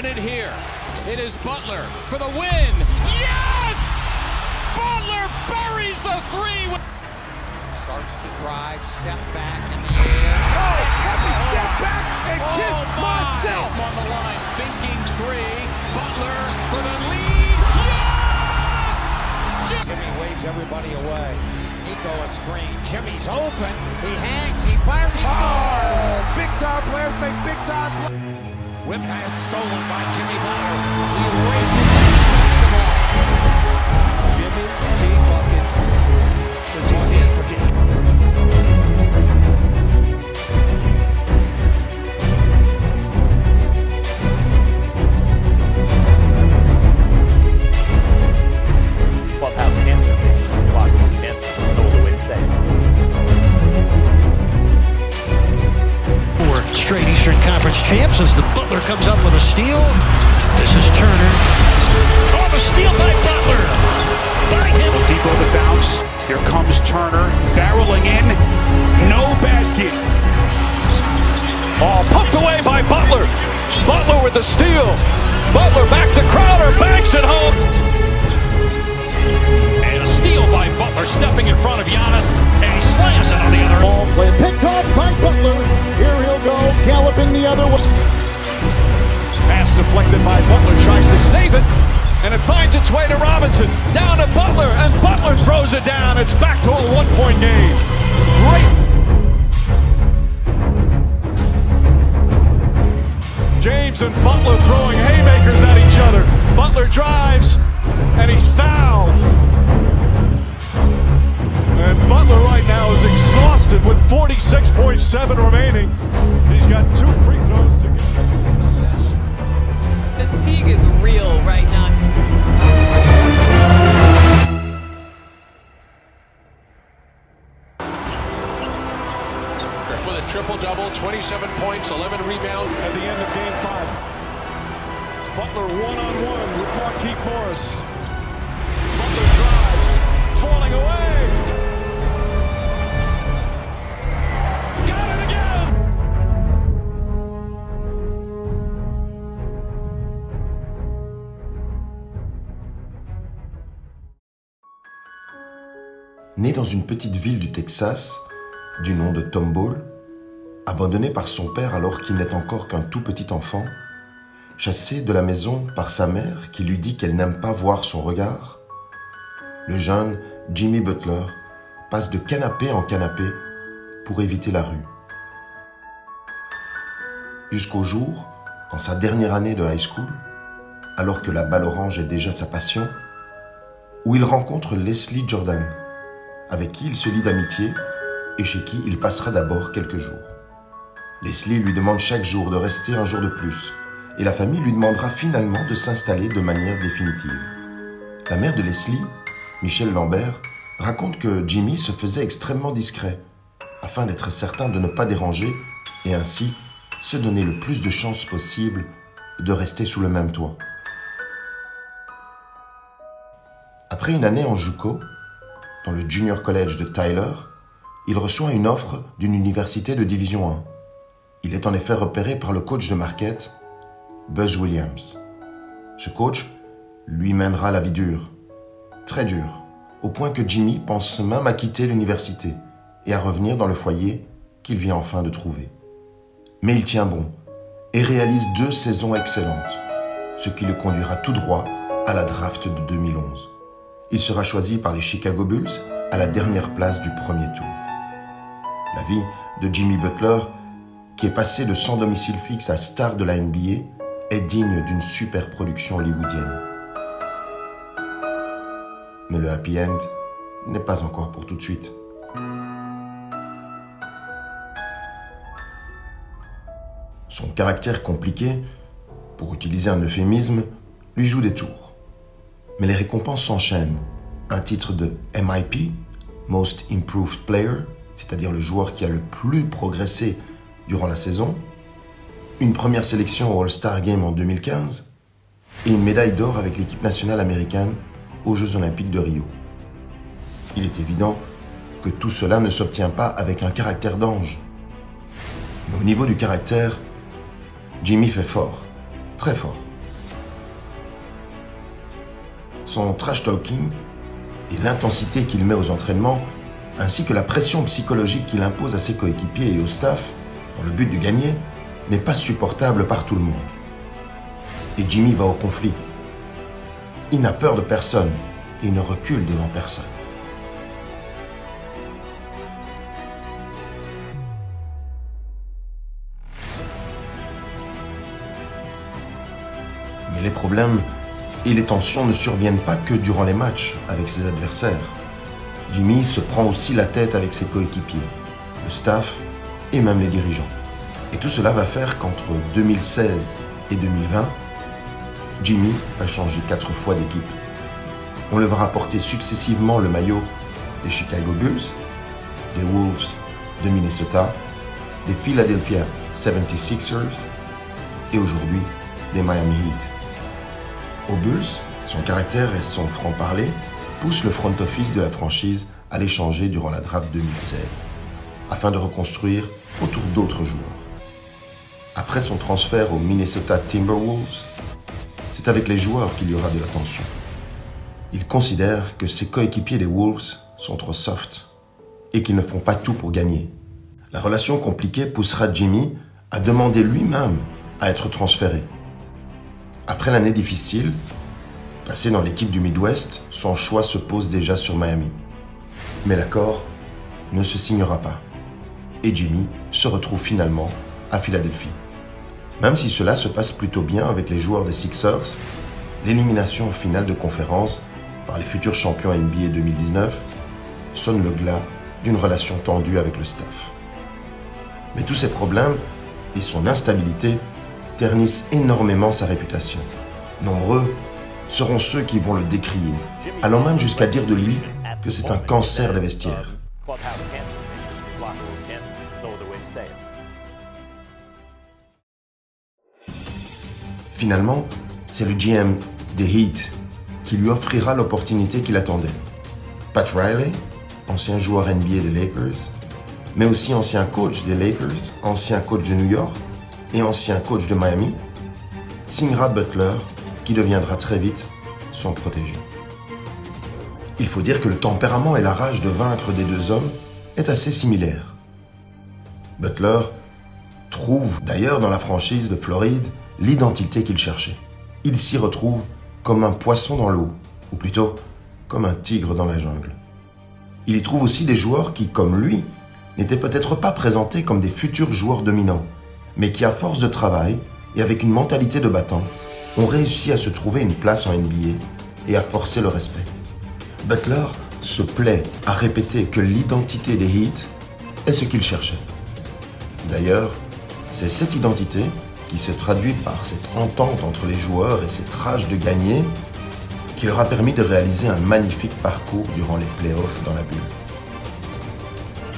win it here. It is Butler for the win. Yes! Butler buries the three. Starts to drive, step back in the air. Oh, heavy step back and kiss myself on the line. Thinking three. Butler for the lead. Yes! Jimmy waves everybody away. Nico a screen. Jimmy's open. He hangs. He fires. He scores. Big time players make big time plays. Whip pass stolen by Jimmy Butler. He races and puts the ball. Jimmy G buckets. For game. Clubhouse cancer patients blocked with cancer. No other way to say it. We're straight Eastern Conference champs as the Butler comes up with a steal. This is Turner. Oh, the steal by Butler. By him. Depot the bounce. Here comes Turner barreling in. No basket. Oh, pumped away by Butler. Butler with the steal. Butler back to Crowder. Banks it home. And a steal by Butler, stepping in front of Giannis, and he slams it on the other. Ball play picked off by Butler. Here he'll go, galloping the other way. Pass deflected by Butler, tries to save it, and it finds its way to Robinson. Down to Butler, and Butler throws it down. It's back to a one-point game. Great. James and Butler throwing haymakers at each other. Butler drives, and he's fouled. And Butler right now is exhausted with 46.7 remaining. He's got 2 free throws to get. Fatigue is real right now. With a triple-double, 27 points, 11 rebounds. At the end of Game 5, Butler one-on-one with Markieff Morris. Butler drives, falling away. Got it again! Né dans une petite ville du Texas, du nom de Tom Ball, abandonné par son père alors qu'il n'est encore qu'un tout petit enfant, chassé de la maison par sa mère qui lui dit qu'elle n'aime pas voir son regard, le jeune Jimmy Butler passe de canapé en canapé pour éviter la rue. Jusqu'au jour, dans sa dernière année de high school, alors que la balle orange est déjà sa passion, où il rencontre Leslie Jordan, avec qui il se lie d'amitié et chez qui il passera d'abord quelques jours. Leslie lui demande chaque jour de rester un jour de plus, et la famille lui demandera finalement de s'installer de manière définitive. La mère de Leslie, Michelle Lambert, raconte que Jimmy se faisait extrêmement discret, afin d'être certain de ne pas déranger et ainsi se donner le plus de chances possible de rester sous le même toit. Après une année en JUCO, dans le Junior College de Tyler, il reçoit une offre d'une université de Division 1. Il est en effet repéré par le coach de Marquette, Buzz Williams. Ce coach lui mènera la vie dure, très dure, au point que Jimmy pense même à quitter l'université et à revenir dans le foyer qu'il vient enfin de trouver. Mais il tient bon et réalise 2 saisons excellentes, ce qui le conduira tout droit à la draft de 2011. Il sera choisi par les Chicago Bulls à la dernière place du premier tour. La vie de Jimmy Butler, qui est passé de sans domicile fixe à star de la NBA, est digne d'une super production hollywoodienne. Mais le happy end n'est pas encore pour tout de suite. Son caractère compliqué, pour utiliser un euphémisme, lui joue des tours. Mais les récompenses s'enchaînent. Un titre de MIP, Most Improved Player, c'est-à-dire le joueur qui a le plus progressé durant la saison, une première sélection au All-Star Game en 2015 et une médaille d'or avec l'équipe nationale américaine aux Jeux Olympiques de Rio. Il est évident que tout cela ne s'obtient pas avec un caractère d'ange. Mais au niveau du caractère, Jimmy fait fort, très fort. son trash talking et l'intensité qu'il met aux entraînements, ainsi que la pression psychologique qu'il impose à ses coéquipiers et au staff, dans le but de gagner, n'est pas supportable par tout le monde. Et Jimmy va au conflit. Il n'a peur de personne et il ne recule devant personne. Mais les problèmes et les tensions ne surviennent pas que durant les matchs avec ses adversaires. Jimmy se prend aussi la tête avec ses coéquipiers, le staff et même les dirigeants. Et tout cela va faire qu'entre 2016 et 2020, Jimmy a changé 4 fois d'équipe. On le verra porter successivement le maillot des Chicago Bulls, des Wolves de Minnesota, des Philadelphia 76ers et aujourd'hui des Miami Heat. Aux Bulls, son caractère et son franc-parler poussent le front office de la franchise à l'échanger durant la draft 2016, afin de reconstruire autour d'autres joueurs. Après son transfert aux Minnesota Timberwolves, c'est avec les joueurs qu'il y aura de la tension. Il considère que ses coéquipiers des Wolves sont trop soft et qu'ils ne font pas tout pour gagner. La relation compliquée poussera Jimmy à demander lui-même à être transféré. Après l'année difficile, passée dans l'équipe du Midwest, son choix se pose déjà sur Miami. Mais l'accord ne se signera pas. Et Jimmy se retrouve finalement à Philadelphie. Même si cela se passe plutôt bien avec les joueurs des Sixers, l'élimination en finale de conférence par les futurs champions NBA 2019 sonne le glas d'une relation tendue avec le staff. Mais tous ces problèmes et son instabilité ternissent énormément sa réputation. Nombreux seront ceux qui vont le décrier, allant même jusqu'à dire de lui que c'est un cancer des vestiaires. Finalement, c'est le GM des Heat qui lui offrira l'opportunité qu'il attendait. Pat Riley, ancien joueur NBA des Lakers, mais aussi ancien coach des Lakers, ancien coach de New York et ancien coach de Miami, signera Butler, qui deviendra très vite son protégé. Il faut dire que le tempérament et la rage de vaincre des deux hommes est assez similaire. Butler trouve d'ailleurs dans la franchise de Floride l'identité qu'il cherchait. Il s'y retrouve comme un poisson dans l'eau, ou plutôt comme un tigre dans la jungle. Il y trouve aussi des joueurs qui, comme lui, n'étaient peut-être pas présentés comme des futurs joueurs dominants, mais qui, à force de travail et avec une mentalité de battant, ont réussi à se trouver une place en NBA et à forcer le respect. Butler se plaît à répéter que l'identité des Heat est ce qu'il cherchait. D'ailleurs, c'est cette identité qui se traduit par cette entente entre les joueurs et cette rage de gagner qui leur a permis de réaliser un magnifique parcours durant les playoffs dans la bulle.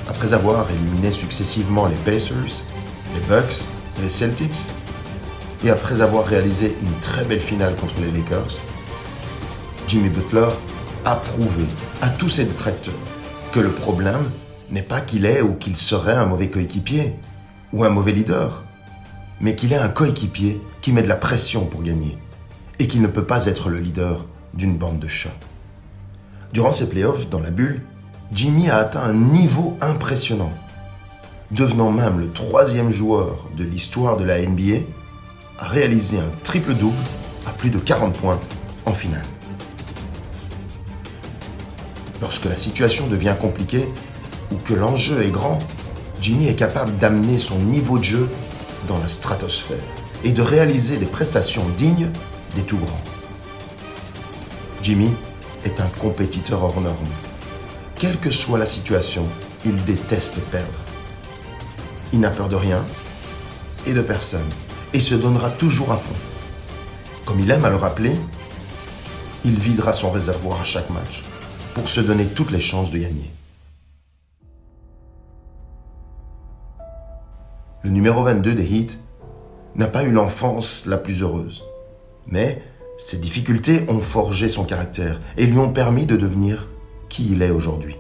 Après avoir éliminé successivement les Pacers, les Bucks et les Celtics, et après avoir réalisé une très belle finale contre les Lakers, Jimmy Butler a prouvé à tous ses détracteurs que le problème n'est pas qu'il est ou qu'il serait un mauvais coéquipier ou un mauvais leader, mais qu'il est un coéquipier qui met de la pression pour gagner et qu'il ne peut pas être le leader d'une bande de chats. Durant ces playoffs, dans la bulle, Jimmy a atteint un niveau impressionnant, devenant même le 3e joueur de l'histoire de la NBA à réaliser un triple-double à plus de 40 points en finale. Lorsque la situation devient compliquée ou que l'enjeu est grand, Jimmy est capable d'amener son niveau de jeu dans la stratosphère et de réaliser des prestations dignes des tout grands. Jimmy est un compétiteur hors norme. Quelle que soit la situation, il déteste perdre. Il n'a peur de rien et de personne et se donnera toujours à fond. Comme il aime à le rappeler, il videra son réservoir à chaque match pour se donner toutes les chances de gagner. Le numéro 22 des Heat n'a pas eu l'enfance la plus heureuse, mais ses difficultés ont forgé son caractère et lui ont permis de devenir qui il est aujourd'hui.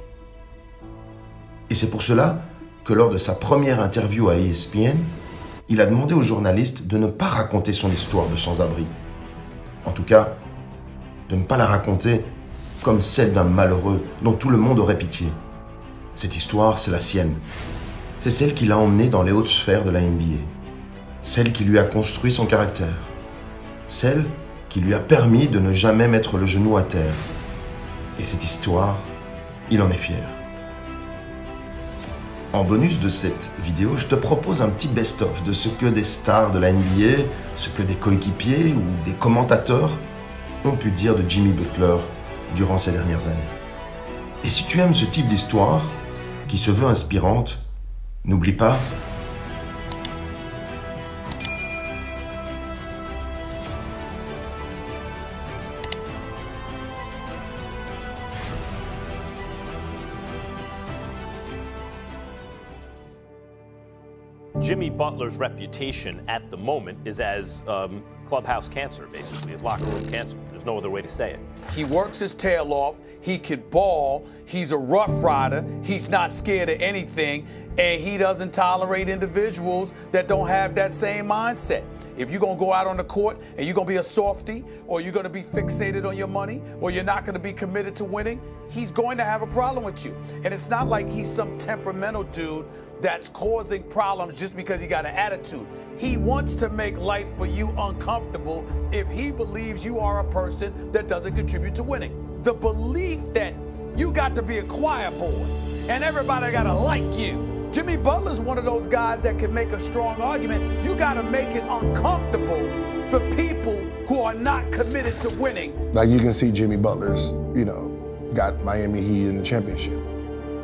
Et c'est pour cela que lors de sa première interview à ESPN, il a demandé aux journalistes de ne pas raconter son histoire de sans-abri. En tout cas, de ne pas la raconter comme celle d'un malheureux dont tout le monde aurait pitié. Cette histoire, c'est la sienne. C'est celle qui l'a emmené dans les hautes sphères de la NBA. Celle qui lui a construit son caractère. Celle qui lui a permis de ne jamais mettre le genou à terre. Et cette histoire, il en est fier. En bonus de cette vidéo, je te propose un petit best-of de ce que des stars de la NBA, ce que des coéquipiers ou des commentateurs ont pu dire de Jimmy Butler durant ces dernières années. Et si tu aimes ce type d'histoire, qui se veut inspirante, n'oublie pas, Jimmy Butler's reputation at the moment is as clubhouse cancer, basically, as locker room cancer. There's no other way to say it. He works his tail off. He can ball. He's a rough rider. He's not scared of anything. And he doesn't tolerate individuals that don't have that same mindset. If you're going to go out on the court and you're going to be a softie, or you're going to be fixated on your money, or you're not going to be committed to winning, he's going to have a problem with you. And it's not like he's some temperamental dude that's causing problems just because he got an attitude. He wants to make life for you uncomfortable if he believes you are a person that doesn't contribute to winning. The belief that you got to be a choir boy and everybody got to like you. Jimmy Butler's one of those guys that can make a strong argument. You got to make it uncomfortable for people who are not committed to winning. Like you can see Jimmy Butler's, got Miami Heat in the championship.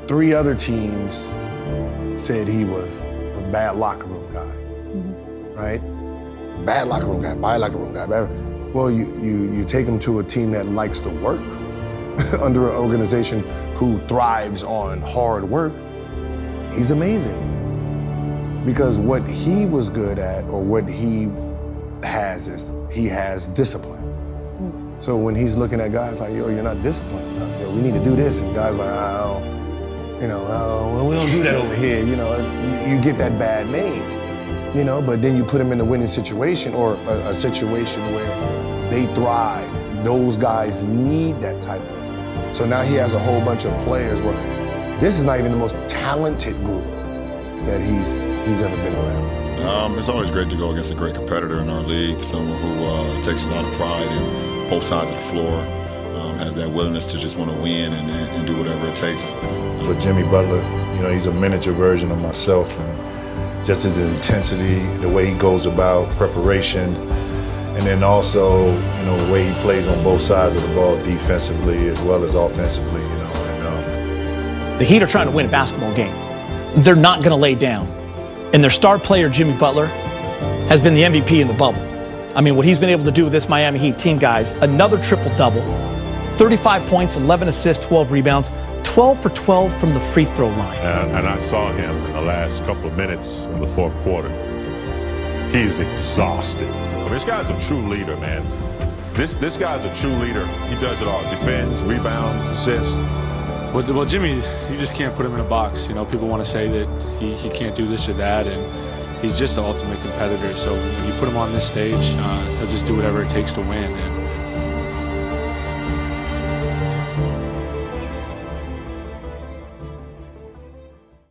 3 other teams said he was a bad locker room guy, right? Bad locker room guy, bad locker room guy. Well, you take him to a team that likes to work under an organization who thrives on hard work. He's amazing. Because what he was good at, or what he has, is he has discipline. So when he's looking at guys like, yo, you're not disciplined. Yo, we need to do this. And guys like, well, we don't do that over here. You get that bad name, but then you put them in a winning situation, or a situation where they thrive. Those guys need that type of. So now he has a whole bunch of players where this is not even the most talented group that he's ever been around. It's always great to go against a great competitor in our league, someone who takes a lot of pride in both sides of the floor, has that willingness to just want to win and do whatever it takes. With Jimmy Butler, he's a miniature version of myself, and just the intensity, the way he goes about preparation, and then also, the way he plays on both sides of the ball defensively as well as offensively, The Heat are trying to win a basketball game. They're not going to lay down. And their star player, Jimmy Butler, has been the MVP in the bubble. I mean, what he's been able to do with this Miami Heat team, guys, another triple-double, 35 points, 11 assists, 12 rebounds, 12 for 12 from the free throw line. And I saw him in the last couple of minutes of the fourth quarter. He's exhausted. This guy's a true leader, man. This guy's a true leader. He does it all. Defends, rebounds, assists. Well, Jimmy, you just can't put him in a box. People want to say that he can't do this or that, and he's just the ultimate competitor. So when you put him on this stage, he'll just do whatever it takes to win. And